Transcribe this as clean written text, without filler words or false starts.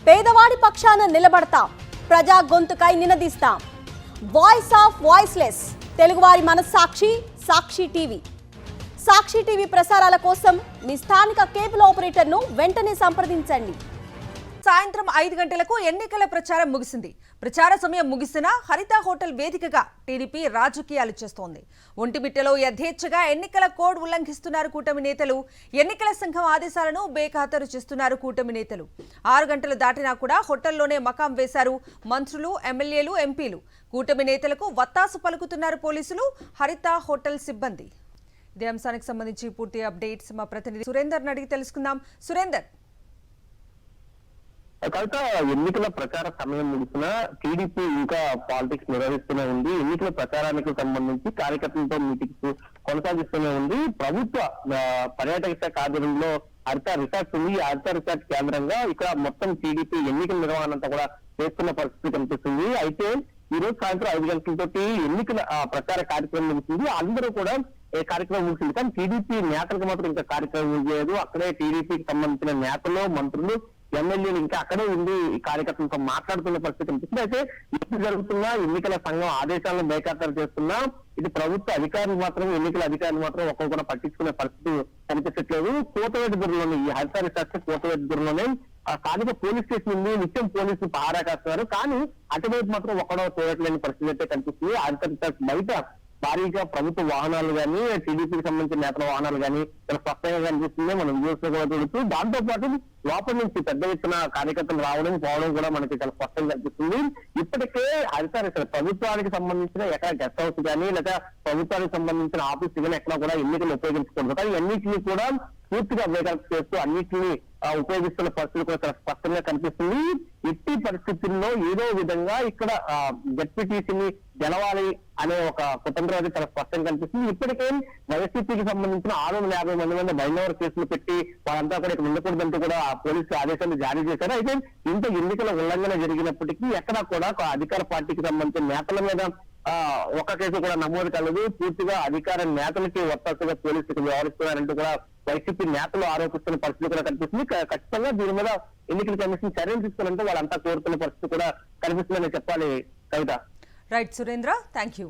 పేదవాడి పక్షాన నిలబడతాం, ప్రజా గొంతుకై నినదిస్తాం. వాయిస్ ఆఫ్ వాయిస్లెస్, తెలుగువారి మనస్సాక్షి సాక్షి టీవీ. సాక్షి టీవీ ప్రసారాల కోసం మీ స్థానిక కేబుల్ ఆపరేటర్ను వెంటనే సంప్రదించండి. సాయంత్రం 5 గంటలకు ఎన్నికల ప్రచారం ముగిసింది. ప్రచార సమయం ముగిసినా హరిత హోటల్ వేదికగా టీడీపీ రాజకీయాలు చేస్తోంది. ఒంటిమిట్టలో యథేచ్ఛగా ఎన్నికల కోడ్ ఉల్లంఘిస్తున్నారు కూటమి నేతలు. ఎన్నికల సంఘం ఆదేశాలను బేఖాతరు చేస్తున్నారు కూటమి నేతలు. 6 గంటలు దాటినా కూడా హోటల్లోనే మకాం వేశారు మంత్రులు, ఎమ్మెల్యేలు, ఎంపీలు. కూటమి నేతలకు వత్తాసు పలుకుతున్నారు పోలీసులు, హరిత హోటల్ సిబ్బంది. ఇదే అంశానికి సంబంధించి పూర్తి అప్డేట్స్ మా ప్రతినిధి సురేందర్ అడిగి తెలుసుకుందాం. సురేందర్, కనుక ఎన్నికల ప్రచార సమయం ముగిసిన టీడీపీ ఇంకా పాలిటిక్స్ నిర్వహిస్తూనే ఉంది. ఎన్నికల ప్రచారానికి సంబంధించి కార్యకర్తలతో మీటింగ్స్ కొనసాగిస్తూనే ఉంది. ప్రభుత్వ పర్యాటక శాఖ ఆధ్వర్యంలో హరిత రిసార్ట్స్ ఉంది. ఈ హరిత రిసార్ట్ కేంద్రంగా ఇక్కడ మొత్తం టీడీపీ ఎన్నికల నిర్వహణ అంతా కూడా చేస్తున్న పరిస్థితి కనిపిస్తుంది. అయితే ఈ రోజు సాయంత్రం 5 గంటలతోటి ఎన్నికల ప్రచార కార్యక్రమం ముగిసింది. అందరూ కూడా కార్యక్రమం ముగిసింది, కానీ టీడీపీ నేతలకు మాత్రం ఇంకా కార్యక్రమం ముగియలేదు. అక్కడే టీడీపీకి సంబంధించిన నేతలు, మంత్రులు, ఎమ్మెల్యేలు ఇంకా అక్కడే ఉండి ఈ కార్యకర్తలతో మాట్లాడుతున్న పరిస్థితి కనిపిస్తుంది. అయితే ఇప్పుడు జరుగుతున్న ఎన్నికల సంఘం ఆదేశాలను బేఖాతరు చేస్తున్నా ఇది ప్రభుత్వ అధికారులు మాత్రం, ఎన్నికల అధికారులు మాత్రం ఒక్కొక్కరు పట్టించుకునే పరిస్థితి కనిపించట్లేదు. కోతవేదిపురంలోనే, ఈ హరిత రిసార్ట్స్ కోతవేదిపురంలోనే స్థానిక పోలీస్ స్టేషన్ ఉంది. నిత్యం పోలీసులు పహారా కాస్తున్నారు, కానీ అటువైపు మాత్రం ఒక్కడో చూడట్లేని పరిస్థితి అయితే కనిపిస్తుంది. హరిత రిసార్ట్స్ బయట భారీగా ప్రభుత్వ వాహనాలు కానీ, టీడీపీకి సంబంధించిన నేతల వాహనాలు కానీ చాలా స్పష్టంగా కనిపిస్తుంది. మనం న్యూస్ లో కూడా చూడొచ్చు. దాంతో పాటు లోపల నుంచి పెద్ద ఎత్తున కార్యకర్తలు రావడం, పోవడం కూడా మనకి చాలా స్పష్టంగా కనిపిస్తుంది. ఇప్పటికే హరిత ప్రభుత్వానికి సంబంధించిన ఎక్కడ గెస్ట్ హౌస్ కానీ, లేదా ప్రభుత్వానికి సంబంధించిన ఆఫీస్ కానీ ఎక్కడ కూడా ఎన్నికలు ఉపయోగించకూడదు, కానీ అన్నింటినీ కూడా పూర్తిగా వేగం చేస్తూ అన్నింటినీ ఉపయోగిస్తున్న పరిస్థితులు కూడా చాలా స్పష్టంగా కనిపిస్తుంది. ఎట్టి పరిస్థితుల్లో ఏదో విధంగా ఇక్కడ జెడ్పీటీసీని గెలవాలి అనే ఒక కుతంత్రం చాలా స్పష్టంగా కనిపిస్తుంది. ఇప్పటికే వైసీపీకి సంబంధించిన 650 మంది బైందవర్ కేసులు పెట్టి వాళ్ళంతా కూడా ఇక్కడ ఉండకూడదంటూ కూడా పోలీసులు ఆదేశాలు జారీ చేశారు. అయితే ఇంత ఎన్నికల ఉల్లంఘన జరిగినప్పటికీ ఎక్కడా కూడా అధికార పార్టీకి సంబంధించిన నేతల మీద ఒక కేసు కూడా నమోదు కలదు. పూర్తిగా అధికార నేతలకి ఒత్తాసుగా పోలీసులు వ్యవహరిస్తున్నారంటూ కూడా వైసీపీ నేతలు ఆరోపిస్తున్న పరిస్థితి కూడా కనిపిస్తుంది. ఖచ్చితంగా దీని మీద ఎన్నికల కమిషన్ చర్యలు తీసుకోవాలంటే వాళ్ళంతా కోరుతున్న పరిస్థితి కూడా కనిపిస్తుందని చెప్పాలి. Kavitha. Right Surendra, thank you.